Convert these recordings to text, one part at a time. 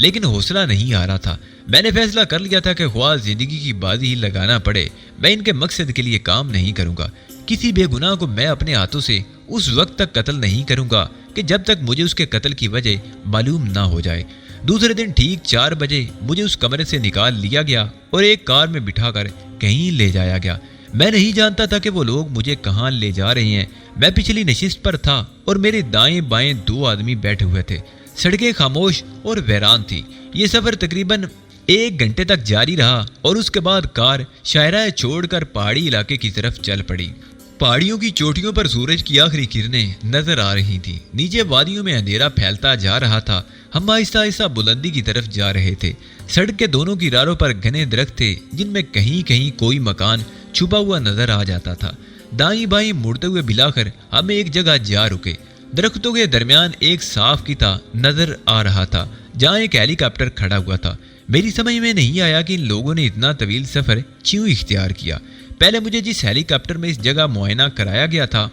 لیکن حوصلہ نہیں آ رہا تھا۔ میں نے فیصلہ کر لیا تھا کہ خواہ زندگی کی بازی ہی لگانا پڑے، میں ان کے مقصد کے لیے کام نہیں کروں گا۔ کسی بے گناہ کو میں اپنے ہاتھوں سے اس وقت تک قتل نہیں کروں گا کہ جب تک مجھے اس کے قتل کی وجہ معلوم نہ ہو جائے۔ دوسرے دن ٹھیک 4 بجے مجھے اس کمرے سے نکال لیا گیا اور ایک کار میں بٹھا کر کہیں لے جایا گیا۔ میں نہیں جانتا تھا کہ وہ لوگ مجھے کہاں لے جا رہے ہیں۔ میں پچھلی نشست پر تھا اور میرے دائیں بائیں 2 آدمی بیٹھے ہوئے تھے۔ سڑکیں خاموش اور ویران تھی۔ یہ سفر تقریباً 1 گھنٹے تک جاری رہا اور اس کے بعد کار شاہراہ چھوڑ کر پہاڑی علاقے کی طرف چل پڑی۔ پہاڑیوں کی چوٹیوں پر سورج کی آخری کرنیں نظر آ رہی تھیں۔ نیچے وادیوں میں اندھیرا پھیلتا جا رہا تھا۔ ہم آہستہ آہستہ بلندی کی طرف جا رہے تھے۔ سڑک کے دونوں کناروں پر گھنے درخت تھے جن میں کہیں کہیں کوئی مکان چھپا ہوا نظر آ جاتا تھا۔ دائیں بائیں مڑتے ہوئے بلاخر ہم ایک جگہ جا رکے۔ درختوں کے درمیان ایک صاف قطعہ نظر آ رہا تھا جہاں ایک ہیلی کاپٹر کھڑا ہوا تھا۔ میری سمجھ میں نہیں آیا کہ ان لوگوں نے اتنا طویل سفر کیوں اختیار کیا۔ پہلے مجھے جس ہیلی کاپٹر میں اس جگہ معائنہ کرایا گیا تھا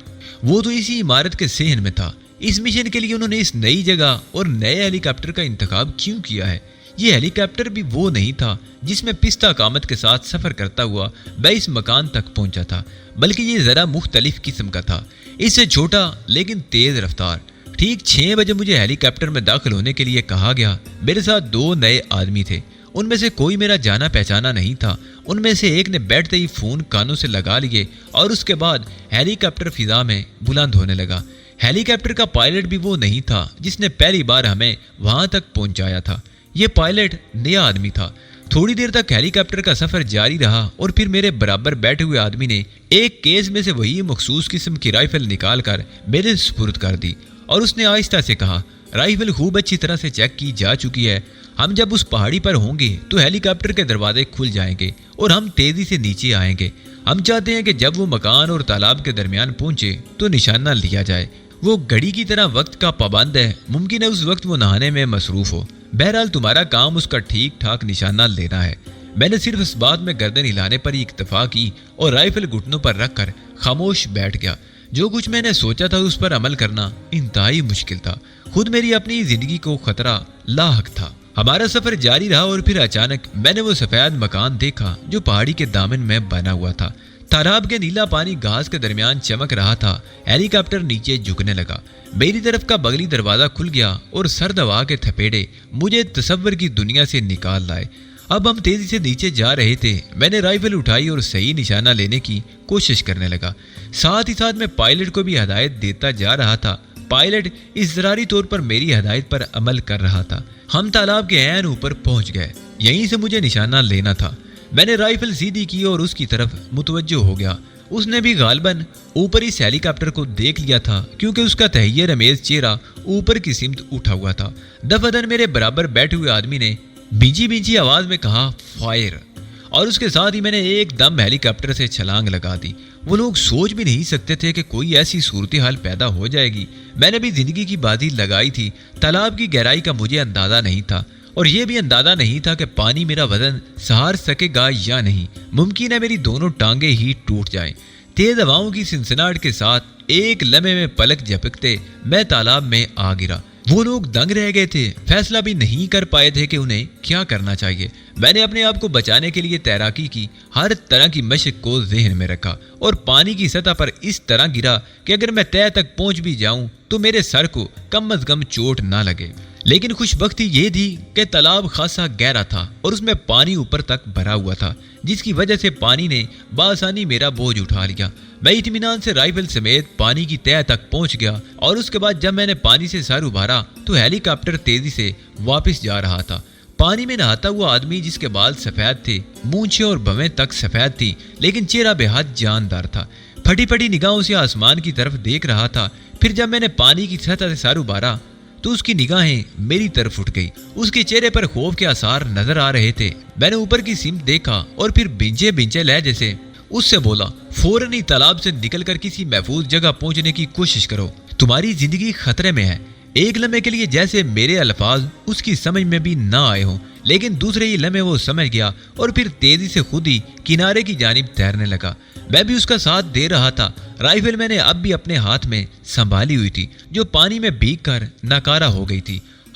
وہ تو اسی عمارت کے صحن میں تھا۔ اس مشن کے لیے انہوں نے اس نئی جگہ اور نئے ہیلی کاپٹر کا انتخاب کیوں کیا ہے؟ یہ ہیلی کاپٹر بھی وہ نہیں تھا جس میں پستہ قامت کے ساتھ سفر کرتا ہوا میں اس مکان تک پہنچا تھا، بلکہ یہ ذرا مختلف قسم کا تھا، اس سے چھوٹا لیکن تیز رفتار۔ ٹھیک 6 بجے مجھے ہیلی کاپٹر میں داخل ہونے کے لیے کہا گیا۔ میرے ساتھ 2 نئے آدمی تھے، ان میں سے کوئی میرا جانا پہچانا نہیں تھا۔ ان میں سے ایک نے بیٹھتے ہی فون کانوں سے لگا لیے اور اس کے بعد ہیلی کاپٹر فضا میں بلند ہونے لگا۔ ہیلی کاپٹر کا پائلٹ بھی وہ نہیں تھا جس نے پہلی بار ہمیں وہاں تک پہنچایا تھا۔ یہ پائلٹ نیا آدمی تھا۔ تھوڑی دیر تک ہیلی کاپٹر کا سفر جاری رہا اور پھر میرے برابر بیٹھے ہوئے آدمی نے ایک کیس میں سے وہی مخصوص قسم کی رائفل نکال کر میرے سپرد کر دی اور اس نے آہستہ سے کہا، رائفل خوب اچھی طرح سے چیک کی جا چکی ہے۔ ہم جب اس پہاڑی پر ہوں گے تو ہیلی کاپٹر کے دروازے کھل جائیں گے اور ہم تیزی سے نیچے آئیں گے۔ ہم چاہتے ہیں کہ جب وہ مکان اور تالاب کے درمیان پہنچے تو نشانہ لیا جائے۔ وہ گھڑی کی طرح وقت کا پابند ہے، ممکن ہے اس وقت وہ نہانے میں مصروف ہو۔ بہرحال تمہارا کام اس کا ٹھیک ٹھاک نشانہ لینا ہے۔ میں نے صرف اس بات میں گردن ہلانے پر ہی اکتفا کی اور رائفل گھٹنوں پر رکھ کر خاموش بیٹھ گیا۔ جو کچھ میں نے سوچا تھا اس پر عمل کرنا انتہائی مشکل تھا۔ خود میری اپنی زندگی کو خطرہ لاحق تھا۔ ہمارا سفر جاری رہا اور پھر اچانک میں نے وہ سفید مکان دیکھا جو پہاڑی کے دامن میں بنا ہوا تھا۔ تالاب کے نیلا پانی گھاس کے درمیان چمک رہا تھا۔ ہیلی کاپٹر نیچے جھکنے لگا۔ میری طرف کا بغلی دروازہ کھل گیا اور سرد ہوا کے تھپیڑے مجھے تصور کی دنیا سے نکال لائے۔ اب ہم تیزی سے نیچے جا رہے تھے۔ میں نے رائفل اٹھائی اور صحیح نشانہ لینے کی کوشش کرنے لگا۔ ساتھ ہی ساتھ میں پائلٹ کو بھی ہدایت دیتا جا رہا تھا۔ پائلٹ اضطراری طور پر میری ہدایت پر عمل کر رہا تھا۔ ہم تالاب کے عین اوپر پہنچ گئے۔ یہیں سے مجھے نشانہ لینا تھا۔ میں نے رائفل سیدھی کی اور اس کی طرف متوجہ ہو گیا۔ اس نے بھی غالباً اوپر اس ہیلی کاپٹر کو دیکھ لیا تھا کیونکہ اس کا تحیر امیز چہرہ اوپر کی سمت اٹھا ہوا تھا۔ دفعتاً میرے برابر بیٹھے ہوئے آدمی نے بینچی بینچی آواز میں کہا، فائر، اور اس کے ساتھ ہی میں نے ایک دم ہیلی کاپٹر سے چھلانگ لگا دی۔ وہ لوگ سوچ بھی نہیں سکتے تھے کہ کوئی ایسی صورتحال پیدا ہو جائے گی۔ میں نے بھی زندگی کی بازی لگائی تھی۔ تالاب کی گہرائی کا مجھے اندازہ نہیں تھا اور یہ بھی اندازہ نہیں تھا کہ پانی میرا وزن سہار سکے گا یا نہیں۔ ممکن ہے میری دونوں ٹانگیں ہی ٹوٹ جائیں۔ تیز ہواؤں کی سنسناہٹ کے ساتھ ایک لمحے میں پلک جھپکتے میں تالاب میں آ گرا۔ وہ لوگ دنگ رہ گئے تھے، فیصلہ بھی نہیں کر پائے تھے کہ انہیں کیا کرنا چاہیے۔ میں نے اپنے آپ کو بچانے کے لیے تیراکی کی، ہر طرح کی مشق کو ذہن میں رکھا اور پانی کی سطح پر اس طرح گرا کہ اگر میں تہہ تک پہنچ بھی جاؤں تو میرے سر کو کم از کم چوٹ نہ لگے۔ لیکن خوش بختی یہ تھی کہ تالاب خاصا گہرا تھا اور اس میں پانی اوپر تک بھرا ہوا تھا، جس کی وجہ سے پانی نے بآسانی میرا بوجھ اٹھا لیا۔ میں اطمینان سے رائفل سمیت پانی کی تہہ تک پہنچ گیا اور اس کے بعد جب میں نے پانی سے سر ابھارا تو ہیلی کاپٹر تیزی سے واپس جا رہا تھا۔ پانی میں نہاتا ہوا آدمی جس کے بال سفید تھے، مونچھیں اور بھویں تک سفید تھی، لیکن چہرہ بے حد جاندار تھا، پھٹی پھٹی نگاہوں سے آسمان کی طرف دیکھ رہا تھا۔ پھر جب میں نے پانی کی سطح سے سر ابھارا تو اس کی نگاہیں میری طرف اٹھ گئی۔ اس کے چہرے پر خوف کے آثار نظر آ رہے تھے۔ میں نے اوپر کی سمت دیکھا اور پھر بھینچے بھینچے لہجے سے اس سے بولا، فوراً ہی تالاب سے نکل کر کسی محفوظ جگہ پہنچنے کی کوشش کرو، تمہاری زندگی خطرے میں ہے۔ ایک لمحے کے لیے جیسے میرے الفاظ اس کی سمجھ میں بھی نہ آئے ہوں، لیکن دوسرے ہی لمحے وہ سمجھ گیا اور پھر تیزی سے خود ہی کنارے کی جانب تیرنے لگا۔ میں بھی اس کا ساتھ دے رہا تھا۔ رائفل میں نے اب بھی اپنے ہاتھ میں سنبھالی ہوئی تھی جو پانی میں بھیگ کر ناکارہ ہو گئی تھی۔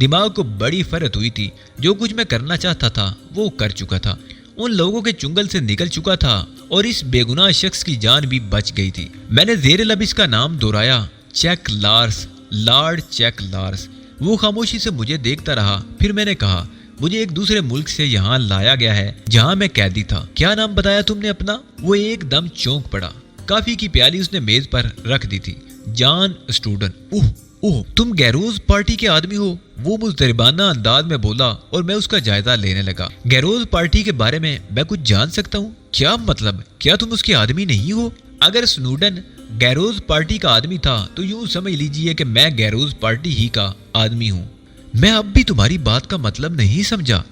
دماغ کو بڑی فرحت ہوئی تھی. جو کچھ میں کرنا چاہتا تھا وہ کر چکا تھا. ان لوگوں کے چنگل سے نکل چکا تھا اور اس بے گناہ شخص کی جان بھی بچ گئی تھی. میں نے زیر لب اس کا نام دہرایا، چیک لارس، لارڈ چیک لارس. وہ خاموشی سے مجھے دیکھتا رہا. پھر میں نے کہا، مجھے ایک دوسرے ملک سے یہاں لایا گیا ہے جہاں میں قیدی تھا. کیا نام بتایا تم نے اپنا؟ وہ ایک دم چونک پڑا. کافی کی پیالی اس نے میز پر رکھ دی تھی. جان اسٹوڈن. اوہ تم گیروز پارٹی کے آدمی ہو؟ وہ مضطربانہ انداز میں بولا اور میں اس کا جائزہ لینے لگا. گیروز پارٹی کے بارے میں کچھ جان سکتا ہوں؟ کیا مطلب؟ کیا تم اس کے آدمی نہیں ہو؟ اگر سنوڈن گیروز پارٹی کا آدمی تھا تو یوں سمجھ لیجئے کہ میں گیروز پارٹی ہی کا آدمی ہوں. میں اب بھی تمہاری بات کا مطلب نہیں سمجھا.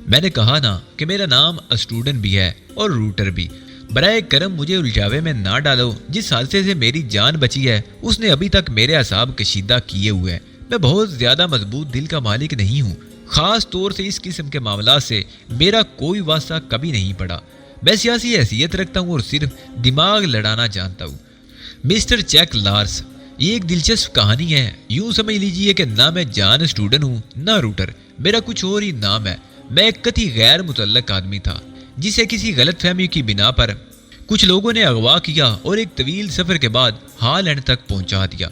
میں نے کہا نا کہ میرا نام اسٹوڈن بھی ہے اور روٹر بھی. برائے کرم مجھے الجھاوے میں نہ ڈالو. جس حادثے سے میری جان بچی ہے اس نے ابھی تک میرے اعصاب کشیدہ کیے ہوئے ہیں. میں بہت زیادہ مضبوط دل کا مالک نہیں ہوں. خاص طور سے اس قسم کے معاملات سے میرا کوئی واسطہ کبھی نہیں پڑا. میں سیاسی حیثیت رکھتا ہوں اور صرف دماغ لڑانا جانتا ہوں. مسٹر چیک لارس، یہ ایک دلچسپ کہانی ہے. یوں سمجھ لیجئے کہ نہ میں جان اسٹوڈن ہوں نہ روٹر. میرا کچھ اور ہی نام ہے. میں ایک قطعی غیر متعلق آدمی تھا جسے کسی غلط فہمی کی بنا پر کچھ لوگوں نے اغوا کیا اور ایک طویل سفر کے بعد ہالینڈ تک پہنچا دیا.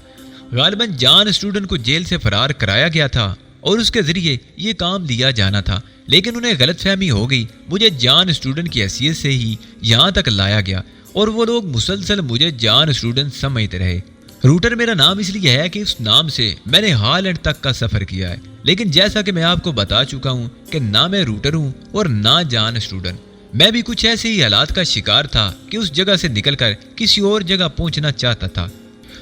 غالباً جان اسٹوڈن کو جیل سے فرار کرایا گیا تھا اور اس کے ذریعے یہ کام لیا جانا تھا، لیکن انہیں غلط فہمی ہو گئی. مجھے جان اسٹوڈن کی حیثیت سے ہی یہاں تک لایا گیا اور وہ لوگ مسلسل مجھے جان اسٹوڈن سمجھتے رہے. روٹر میرا نام اس لیے ہے کہ اس نام سے میں نے ہالینڈ تک کا سفر کیا ہے. لیکن جیسا کہ میں آپ کو بتا چکا ہوں کہ نہ میں روٹر ہوں اور نہ جان اسٹوڈن. میں بھی کچھ ایسے ہی حالات کا شکار تھا کہ اس جگہ سے نکل کر کسی اور جگہ پہنچنا چاہتا تھا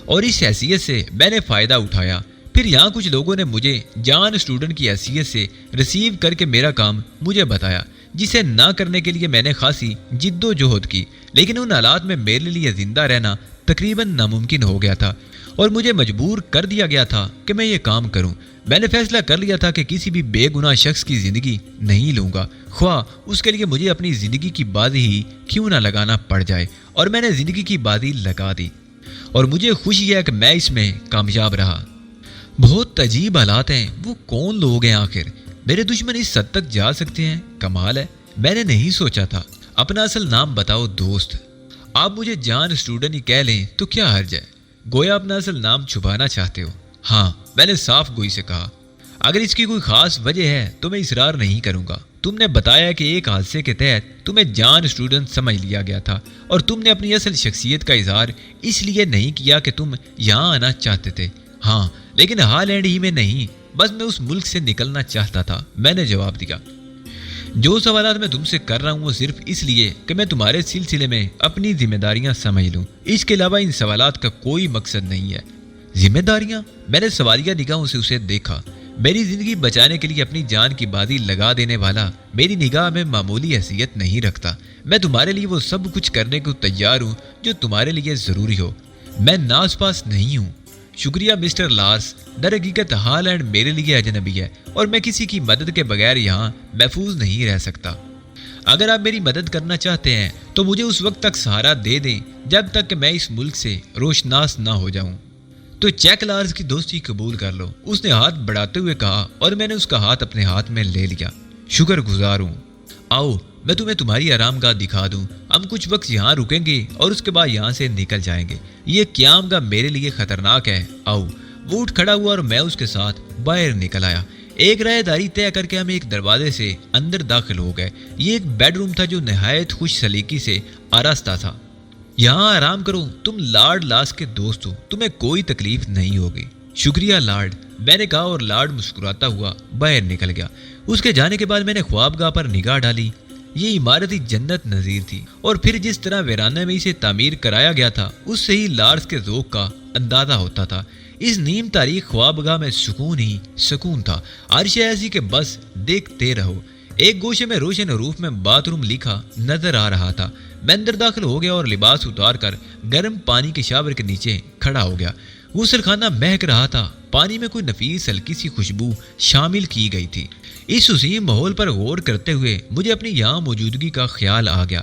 اور اس حیثیت سے میں نے فائدہ اٹھایا. پھر یہاں کچھ لوگوں نے مجھے جان اسٹوڈن کی حیثیت سے ریسیو کر کے میرا کام مجھے بتایا، جسے نہ کرنے کے لیے میں نے خاصی جد و جہد کی. لیکن ان حالات میں میرے لیے زندہ رہنا تقریباً ناممکن ہو گیا تھا اور مجھے مجبور کر دیا گیا تھا کہ میں یہ کام کروں. میں نے فیصلہ کر لیا تھا کہ کسی بھی بے گناہ شخص کی زندگی نہیں لوں گا، خواہ اس کے لیے مجھے اپنی زندگی کی بازی ہی کیوں نہ لگانا پڑ جائے. اور میں نے زندگی کی بازی لگا دی اور مجھے خوشی ہے کہ میں اس میں کامیاب رہا. بہت عجیب حالات ہیں. وہ کون لوگ ہیں آخر؟ میرے دشمن اس حد تک جا سکتے ہیں؟ کمال ہے. میں نے نہیں سوچا تھا. اپنا اصل نام بتاؤ دوست. آپ مجھے جان اسٹوڈن ہی کہہ لیں تو کیا حرج ہے؟ گویا اپنا اصل نام چھپانا چاہتے ہو. ہاں، میں نے صاف گوئی سے کہا. اگر اس کی کوئی خاص وجہ ہے تو میں اصرار نہیں کروں گا. تم نے بتایا کہ ایک حادثے کے تحت تمہیں جان اسٹوڈن سمجھ لیا گیا تھا اور تم نے اپنی اصل شخصیت کا اظہار اس لیے نہیں کیا کہ تم یہاں آنا چاہتے تھے. ہاں، لیکن ہالینڈ ہی میں نہیں، بس میں اس ملک سے نکلنا چاہتا تھا. میں نے جواب دیا. جو سوالات میں تم سے کر رہا ہوں وہ صرف اس لیے کہ میں تمہارے سلسلے میں اپنی ذمہ داریاں سمجھ لوں. اس کے علاوہ ان سوالات کا کوئی مقصد نہیں ہے. ذمہ داریاں؟ میں نے سوالیہ نگاہوں سے اسے دیکھا. میری زندگی بچانے کے لیے اپنی جان کی بازی لگا دینے والا میری نگاہ میں معمولی حیثیت نہیں رکھتا. میں تمہارے لیے وہ سب کچھ کرنے کو تیار ہوں جو تمہارے لیے ضروری ہو. میں ناس پاس نہیں ہوں. شکریہ مسٹر لارس. در حقیقت ہالینڈ میرے لیے اجنبی ہے اور میں کسی کی مدد کے بغیر یہاں محفوظ نہیں رہ سکتا. اگر آپ میری مدد کرنا چاہتے ہیں تو مجھے اس وقت تک سہارا دے دیں جب تک کہ میں اس ملک سے روشناس نہ ہو جاؤں. تو چیک لارس کی دوستی قبول کر لو، اس نے ہاتھ بڑھاتے ہوئے کہا اور میں نے اس کا ہاتھ اپنے ہاتھ میں لے لیا. شکر گزار ہوں. آؤ میں تمہیں تمہاری آرام گاہ دکھا دوں. ہم کچھ وقت یہاں رکیں گے اور اس کے بعد یہاں سے نکل جائیں گے. یہ قیام گاہ میرے لیے خطرناک ہے. آؤ. وہ اٹھ کھڑا ہوا اور میں اس کے ساتھ باہر نکل آیا. ایک رائے داری طے کر کے ہم ایک دروازے سے اندر داخل ہو گئے. یہ ایک بیڈ روم تھا جو نہایت خوش سلیقی سے آراستہ تھا. یہاں آرام کرو، تم لارڈ لاس کے دوست ہو، تمہیں کوئی تکلیف نہیں ہوگی. شکریہ لارڈ، میں نے کہا اور لارڈ مسکراتا ہوا باہر نکل گیا. اس کے جانے کے بعد میں نے خوابگاہ پر نگاہ ڈالی. یہ عمارت ہی جنت نظیر تھی اور پھر جس طرح ویرانے میں اسے تعمیر کرایا گیا تھا اس سے ہی لارس کے ذوق کا اندازہ ہوتا تھا. اس نیم تاریخ خوابگاہ میں سکون ہی سکون تھا. عرش ایسی کہ بس دیکھتے رہو. ایک گوشے میں روشن حروف میں باتھ روم لکھا نظر آ رہا تھا. میں اندر داخل ہو گیا اور لباس اتار کر گرم پانی کے شاور کے نیچے کھڑا ہو گیا. غسل خانہ مہک رہا تھا. پانی میں کوئی نفیس ہلکی سی خوشبو شامل کی گئی تھی. اس حسین ماحول پر غور کرتے ہوئے مجھے اپنی یہاں موجودگی کا خیال آ گیا.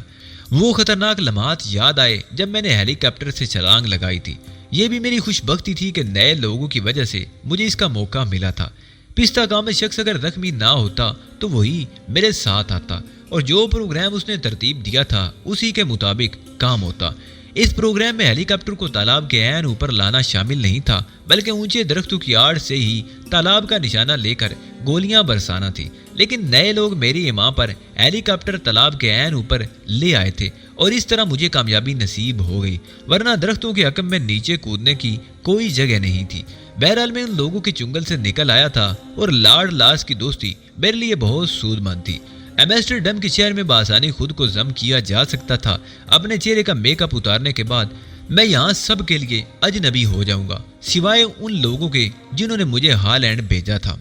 وہ خطرناک لمحات یاد آئے جب میں نے ہیلی کاپٹر سے چھلانگ لگائی تھی. یہ بھی میری خوش بختی تھی کہ نئے لوگوں کی وجہ سے مجھے اس کا موقع ملا تھا. پستہ کامت شخص اگر زخمی نہ ہوتا تو وہی میرے ساتھ آتا اور جو پروگرام اس نے ترتیب دیا تھا اسی کے مطابق کام ہوتا۔ اس پروگرام میں ہیلی کاپٹر کو تالاب کے عین اوپر لانا شامل نہیں تھا، بلکہ اونچے درختوں کی آڑ سے ہی تالاب کا نشانہ لے کر گولیاں برسانا تھی۔ لیکن نئے لوگ میری اماں پر ہیلی کاپٹر تالاب کے عین اوپر لے آئے تھے اور اس طرح مجھے کامیابی نصیب ہو گئی، ورنہ درختوں کے حکم میں نیچے کودنے کی کوئی جگہ نہیں تھی۔ بہرحال میں ان لوگوں کے چنگل سے نکل آیا تھا اور لاڈ لاس کی دوستی میرے لیے بہت سود مند تھی۔ ایمسٹرڈم کے شہر میں بآسانی خود کو ضم کیا جا سکتا تھا۔ اپنے چہرے کا میک اپ اتارنے کے بعد میں یہاں سب کے لیے اجنبی ہو جاؤں گا، سوائے ان لوگوں کے جنہوں نے مجھے ہالینڈ بھیجا تھا۔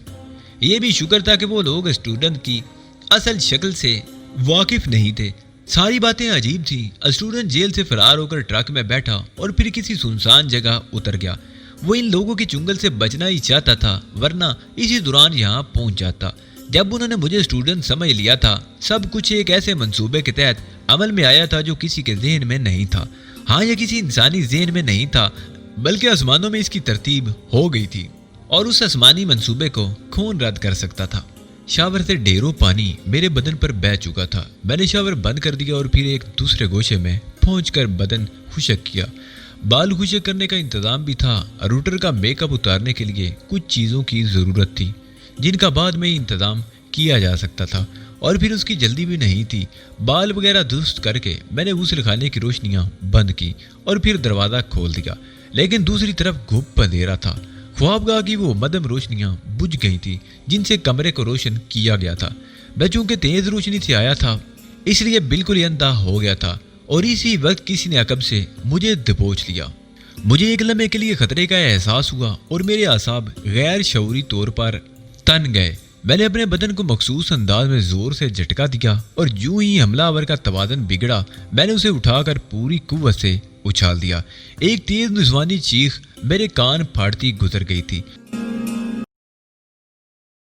یہ بھی شکر تھا کہ وہ لوگ اسٹوڈنٹ کی اصل شکل سے واقف نہیں تھے۔ ساری باتیں عجیب تھیں۔ اسٹوڈنٹ جیل سے فرار ہو کر ٹرک میں بیٹھا اور پھر کسی سنسان جگہ اتر گیا۔ وہ ان لوگوں کے چنگل سے بچنا ہی چاہتا تھا، ورنہ اسی دوران یہاں پہنچ جاتا۔ جب انہوں نے مجھے اسٹوڈنٹ سمجھ لیا تھا، سب کچھ ایک ایسے منصوبے کے تحت عمل میں آیا تھا جو کسی کے ذہن میں نہیں تھا۔ ہاں، یہ کسی انسانی ذہن میں نہیں تھا، بلکہ آسمانوں میں اس کی ترتیب ہو گئی تھی اور اس آسمانی منصوبے کو کون رد کر سکتا تھا؟ شاور سے ڈھیروں پانی میرے بدن پر بہہ چکا تھا۔ میں نے شاور بند کر دیا اور پھر ایک دوسرے گوشے میں پہنچ کر بدن خشک کیا۔ بال خشک کرنے کا انتظام بھی تھا۔ روٹر کا میک اپ اتارنے کے لیے کچھ چیزوں کی ضرورت تھی جن کا بعد میں انتظام کیا جا سکتا تھا، اور پھر اس کی جلدی بھی نہیں تھی۔ بال وغیرہ درست کر کے میں نے غسل خانے کی روشنیاں بند کی اور پھر دروازہ کھول دیا، لیکن دوسری طرف گھپ اندھیرا تھا۔ خوابگاہ کی وہ مدھم روشنیاں بجھ گئی تھیں جن سے کمرے کو روشن کیا گیا تھا۔ میں چونکہ تیز روشنی سے آیا تھا اس لیے بالکل ہی اندھا ہو گیا تھا، اور اسی وقت کسی نے عقب سے مجھے دبوچ لیا۔ مجھے ایک لمحے کے لیے خطرے کا احساس ہوا اور میرے اعصاب غیر شعوری طور پر تن گئے۔ میں نے اپنے بدن کو مخصوص انداز میں زور سے جھٹکا دیا اور جو ہی حملہ آور کا توازن بگڑا، میں نے اسے اٹھا کر پوری قوت سے اچھال دیا۔ ایک تیز نسوانی چیخ میرے کان پھاڑتی گزر گئی تھی۔